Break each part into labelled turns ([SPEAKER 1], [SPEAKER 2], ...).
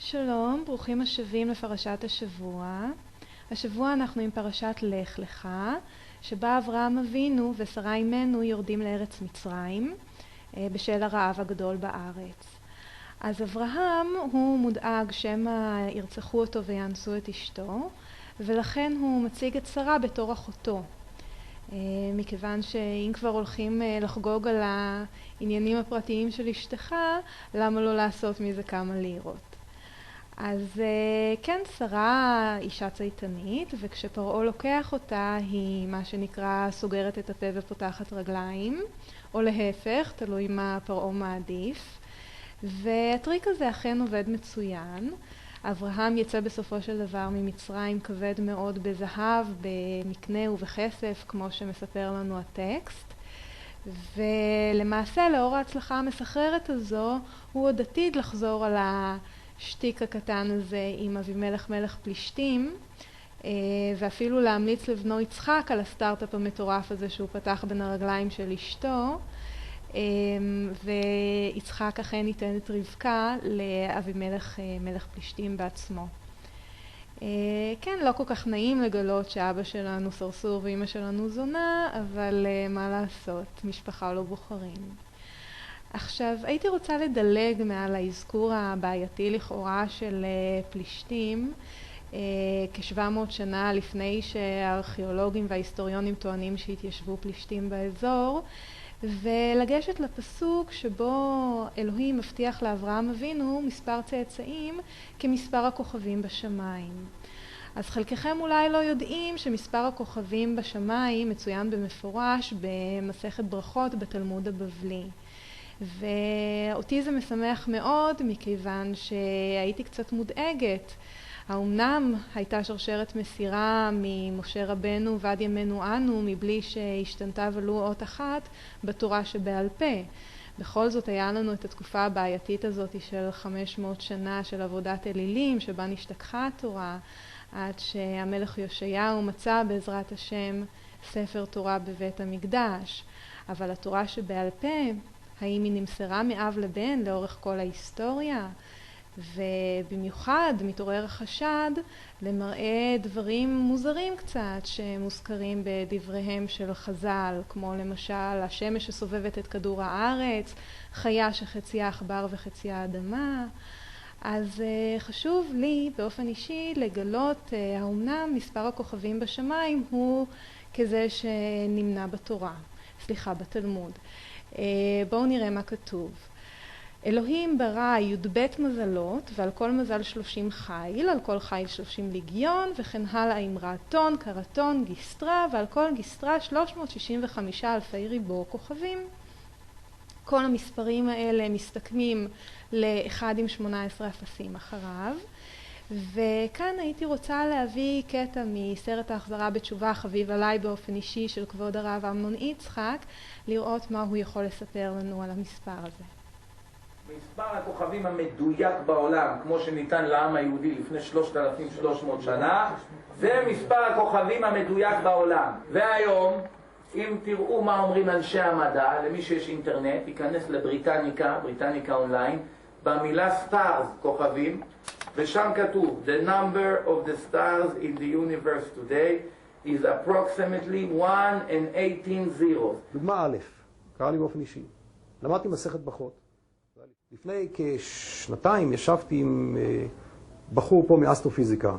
[SPEAKER 1] שלום, ברוכים השבים לפרשת השבוע. השבוע אנחנו עם פרשת לך לך, שבה אברהם אבינו ושרה אמנו יורדים לארץ מצרים בשל הרעב הגדול בארץ. אז אברהם הוא מודאג שמא ירצחו אותו ויאנסו את אשתו, ולכן הוא מציג את שרה בתור אחותו. מכיוון שאם כבר הולכים לחגוג על העניינים הפרטיים של אשתך, למה לא לעשות מזה כמה לירות? אז כן, שרה אישה צייתנית, וכשפרעה לוקח אותה היא מה שנקרא סוגרת את הפה ופותחת רגליים, או להפך, תלוי מה פרעה מעדיף. והטריק הזה אכן עובד מצוין. אברהם יצא בסופו של דבר ממצרים כבד מאוד בזהב, במקנה ובכסף, כמו שמספר לנו הטקסט. ולמעשה, לאור ההצלחה המסחררת הזו, הוא עוד עתיד לחזור על השטיק הקטן הזה עם אבימלך מלך פלישתים, ואפילו להמליץ לבנו יצחק על הסטארט-אפ המטורף הזה שהוא פתח בין הרגליים של אשתו, ויצחק אכן ייתן את רבקה לאבימלך מלך פלישתים בעצמו. כן, לא כל כך נעים לגלות שאבא שלנו סרסור ואמא שלנו זונה, אבל מה לעשות, משפחה לא בוחרים. עכשיו, הייתי רוצה לדלג מעל האזכור הבעייתי לכאורה של פלישתים, כ-700 שנה לפני שהארכיאולוגים וההיסטוריונים טוענים שהתיישבו פלישתים באזור, ולגשת לפסוק שבו אלוהים מבטיח לאברהם אבינו מספר צאצאים כמספר הכוכבים בשמיים. אז חלקכם אולי לא יודעים שמספר הכוכבים בשמיים מצוין במפורש במסכת ברכות בתלמוד הבבלי. ואותי זה משמח מאוד מכיוון שהייתי קצת מודאגת. האמנם הייתה שרשרת מסירה ממשה רבנו ועד ימינו אנו מבלי שהשתנתה ולו אות אחת בתורה שבעל פה. בכל זאת היה לנו את התקופה הבעייתית הזאת של 500 שנה של עבודת אלילים שבה נשתכחה התורה, עד שהמלך יאשיהו מצא בעזרת השם ספר תורה בבית המקדש. אבל התורה שבעל פה, האם היא נמסרה מאב לבן לאורך כל ההיסטוריה? ובמיוחד מתעורר החשד למראה דברים מוזרים קצת שמוזכרים בדבריהם של חז"ל, כמו למשל השמש שסובבת את כדור הארץ, חיה שחציה עכבר וחציה אדמה. אז חשוב לי באופן אישי לגלות האומנם מספר הכוכבים בשמיים הוא כזה שנמנה בתלמוד. בואו נראה מה כתוב. אלוהים ברא י"ב מזלות, ועל כל מזל 30 חיל, על כל חיל 30 ליגיון, וכן הלאה אמרה טון, קרטון, גיסטרה, ועל כל גיסטרה 365 אלפי ריבוע כוכבים. כל המספרים האלה מסתכמים ל1 עם 18 אפסים אחריו. וכאן הייתי רוצה להביא קטע מסרט ההחזרה בתשובה, חביב עליי באופן אישי, של כבוד הרב אמנון יצחק, לראות מה הוא יכול לספר לנו על המספר הזה.
[SPEAKER 2] מספר הכוכבים המדויק בעולם, כמו שניתן לעם היהודי לפני 3,300 שנה, זה מספר הכוכבים המדויק בעולם. והיום, אם תראו מה אומרים אנשי המדע, למי שיש אינטרנט, ייכנס לבריטניקה, בריטניקה אונליין, במילה stars, כוכבים, ושם כתוב, the number of the stars in the universe today is approximately 1 and 18 zeros.
[SPEAKER 3] דוגמה א', קרא לי באופן אישי. למדתי מסכת ברכות. לפני כשנתיים ישבתי עם בחור פה מאסטרופיזיקה,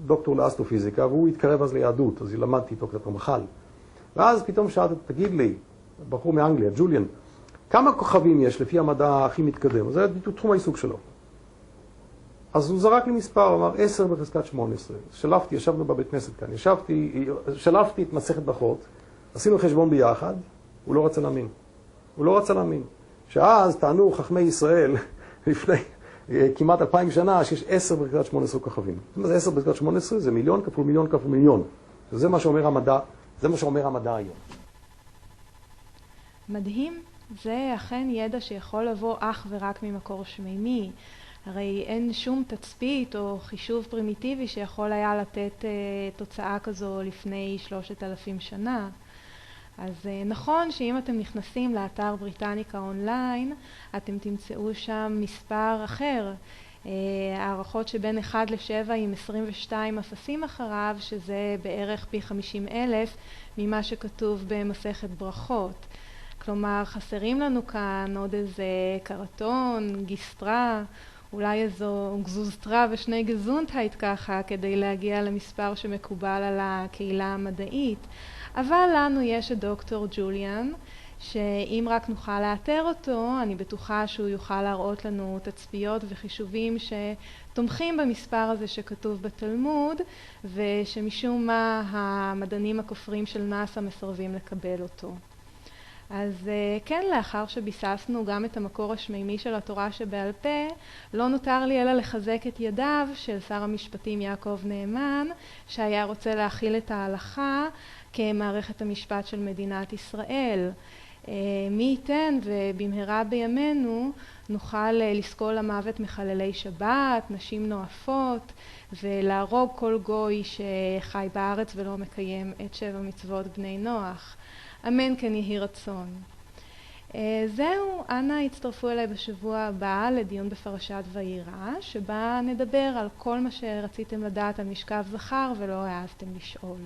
[SPEAKER 3] דוקטור לאסטרופיזיקה, והוא התקרב אז ליהדות, אז למדתי איתו קצת רמח"ל. ואז פתאום שאלתי, תגיד לי, בחור מאנגליה, ג'וליאן, כמה כוכבים יש לפי המדע הכי מתקדם? זה תחום העיסוק שלו. אז הוא זרק לי מספר, הוא אמר 10 בחזקת 18. שלפתי, ישבנו בבית כנסת כאן, שלפתי את מסכת ברכות, עשינו חשבון ביחד, הוא לא רצה להאמין. שאז טענו חכמי ישראל לפני כמעט 2000 שנה שיש 10 בחזקת 18 כוכבים. זאת אומרת, 10 בחזקת 18 זה מיליון כפול מיליון כפול מיליון. וזה מה שאומר המדע היום.
[SPEAKER 1] מדהים, זה אכן ידע שיכול לבוא אך ורק ממקור שמימי. הרי אין שום תצפית או חישוב פרימיטיבי שיכול היה לתת תוצאה כזו לפני 3,000 שנה. אז נכון שאם אתם נכנסים לאתר בריטניקה אונליין, אתם תמצאו שם מספר אחר, הערכות שבין 1 ל-7 עם 22 אפסים אחריו, שזה בערך פי 50,000 ממה שכתוב במסכת ברכות. כלומר, חסרים לנו כאן עוד איזה קרטון, גיסטרה, אולי איזו גזוזטרה ושני גזונטהייט ככה, כדי להגיע למספר שמקובל על הקהילה המדעית. אבל לנו יש את דוקטור ג'וליאן, שאם רק נוכל לאתר אותו, אני בטוחה שהוא יוכל להראות לנו תצפיות וחישובים שתומכים במספר הזה שכתוב בתלמוד, ושמשום מה המדענים הכופרים של נאס"א מסרבים לקבל אותו. אז כן, לאחר שביססנו גם את המקור השמימי של התורה שבעל פה, לא נותר לי אלא לחזק את ידיו של שר המשפטים יעקב נאמן, שהיה רוצה להכיל את ההלכה כמערכת המשפט של מדינת ישראל. מי ייתן ובמהרה בימינו נוכל לסקול למוות מחללי שבת, נשים נואפות, ולהרוג כל גוי שחי בארץ ולא מקיים את 7 מצוות בני נוח. אמן כן יהי רצון. זהו, אנא הצטרפו אליי בשבוע הבא לדיון בפרשת וירא, שבה נדבר על כל מה שרציתם לדעת על משכב זכר ולא העזתם לשאול.